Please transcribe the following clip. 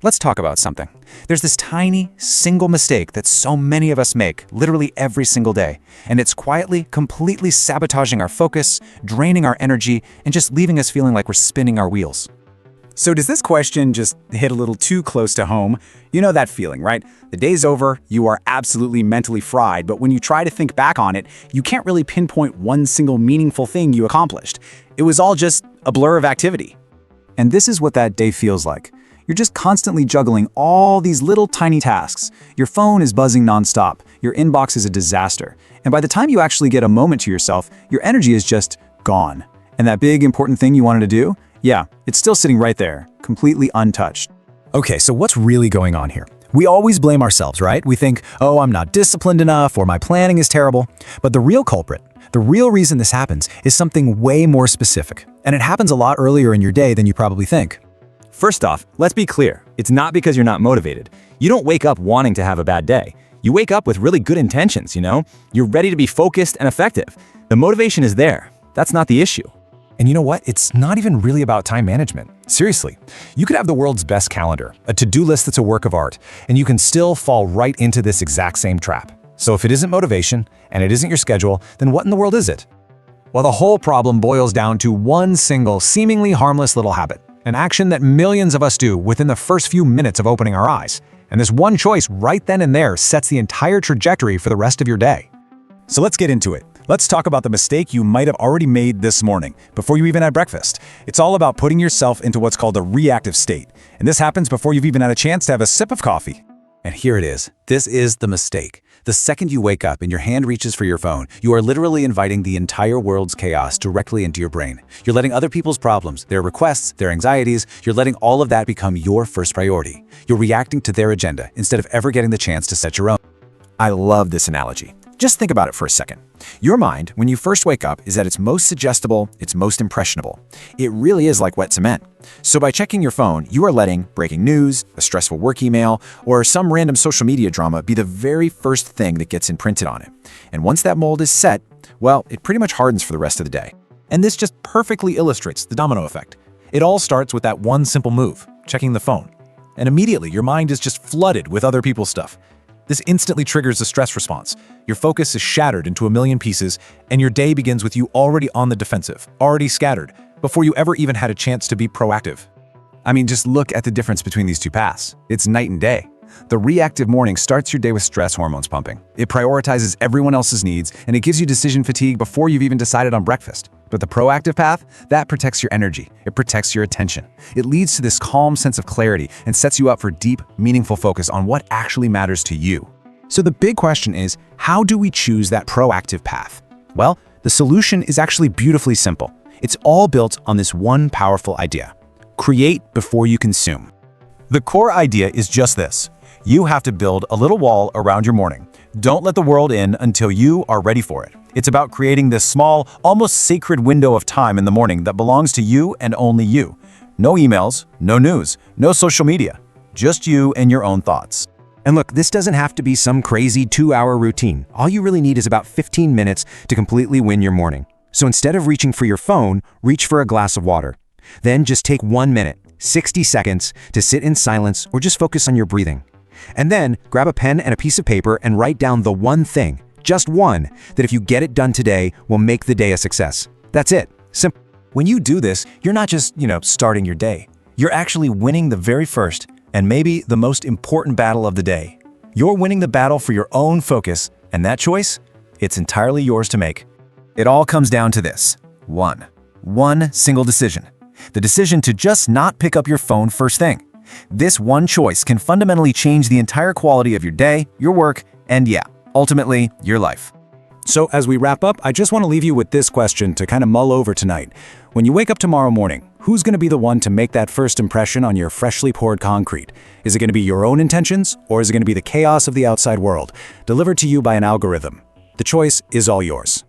Let's talk about something. There's this tiny, single mistake that so many of us make literally every single day, and it's quietly, completely sabotaging our focus, draining our energy, and just leaving us feeling like we're spinning our wheels. So does this question just hit a little too close to home? You know that feeling, right? The day's over, you are absolutely mentally fried, but when you try to think back on it, you can't really pinpoint one single meaningful thing you accomplished. It was all just a blur of activity. And this is what that day feels like. You're just constantly juggling all these little tiny tasks. Your phone is buzzing nonstop, your inbox is a disaster, and by the time you actually get a moment to yourself, your energy is just gone. And that big important thing you wanted to do? Yeah, it's still sitting right there, completely untouched. Okay, so what's really going on here? We always blame ourselves, right? We think, oh, I'm not disciplined enough, or my planning is terrible. But the real culprit, the real reason this happens, is something way more specific. And it happens a lot earlier in your day than you probably think. First off, let's be clear. It's not because you're not motivated. You don't wake up wanting to have a bad day. You wake up with really good intentions, you know? You're ready to be focused and effective. The motivation is there. That's not the issue. And you know what? It's not even really about time management. Seriously, you could have the world's best calendar, a to-do list that's a work of art, and you can still fall right into this exact same trap. So if it isn't motivation, and it isn't your schedule, then what in the world is it? Well, the whole problem boils down to one single, seemingly harmless little habit, an action that millions of us do within the first few minutes of opening our eyes. And this one choice right then and there sets the entire trajectory for the rest of your day. So let's get into it. Let's talk about the mistake you might have already made this morning, before you even had breakfast. It's all about putting yourself into what's called a reactive state. And this happens before you've even had a chance to have a sip of coffee. And here it is. This is the mistake. The second you wake up and your hand reaches for your phone, you are literally inviting the entire world's chaos directly into your brain. You're letting other people's problems, their requests, their anxieties, you're letting all of that become your first priority. You're reacting to their agenda instead of ever getting the chance to set your own. I love this analogy. Just think about it for a second. Your mind, when you first wake up, is at its most suggestible, its most impressionable. It really is like wet cement. So by checking your phone, you are letting breaking news, a stressful work email, or some random social media drama be the very first thing that gets imprinted on it. And once that mold is set, well, it pretty much hardens for the rest of the day. And this just perfectly illustrates the domino effect. It all starts with that one simple move, checking the phone. And immediately your mind is just flooded with other people's stuff. This instantly triggers a stress response. Your focus is shattered into a million pieces, and your day begins with you already on the defensive, already scattered, before you ever even had a chance to be proactive. I mean, just look at the difference between these two paths. It's night and day. The reactive morning starts your day with stress hormones pumping. It prioritizes everyone else's needs, and it gives you decision fatigue before you've even decided on breakfast. But the proactive path, that protects your energy. It protects your attention. It leads to this calm sense of clarity and sets you up for deep, meaningful focus on what actually matters to you. So the big question is, how do we choose that proactive path? Well, the solution is actually beautifully simple. It's all built on this one powerful idea. Create before you consume. The core idea is just this. You have to build a little wall around your morning. Don't let the world in until you are ready for it. It's about creating this small, almost sacred window of time in the morning that belongs to you and only you. No emails, no news, no social media, just you and your own thoughts. And look, this doesn't have to be some crazy 2-hour routine. All you really need is about 15 minutes to completely win your morning. So instead of reaching for your phone, reach for a glass of water. Then just take 1 minute, 60 seconds to sit in silence or just focus on your breathing. And then grab a pen and a piece of paper and write down the one thing, just one, that if you get it done today will make the day a success. That's it. Simple. When you do this, you're not just, starting your day. You're actually winning the very first and maybe the most important battle of the day. You're winning the battle for your own focus, and that choice, it's entirely yours to make. It all comes down to this. One single decision. The decision to just not pick up your phone first thing. This one choice can fundamentally change the entire quality of your day, your work, and ultimately, your life. So as we wrap up, I just want to leave you with this question to kind of mull over tonight. When you wake up tomorrow morning, who's going to be the one to make that first impression on your freshly poured concrete? Is it going to be your own intentions, or is it going to be the chaos of the outside world, delivered to you by an algorithm? The choice is all yours.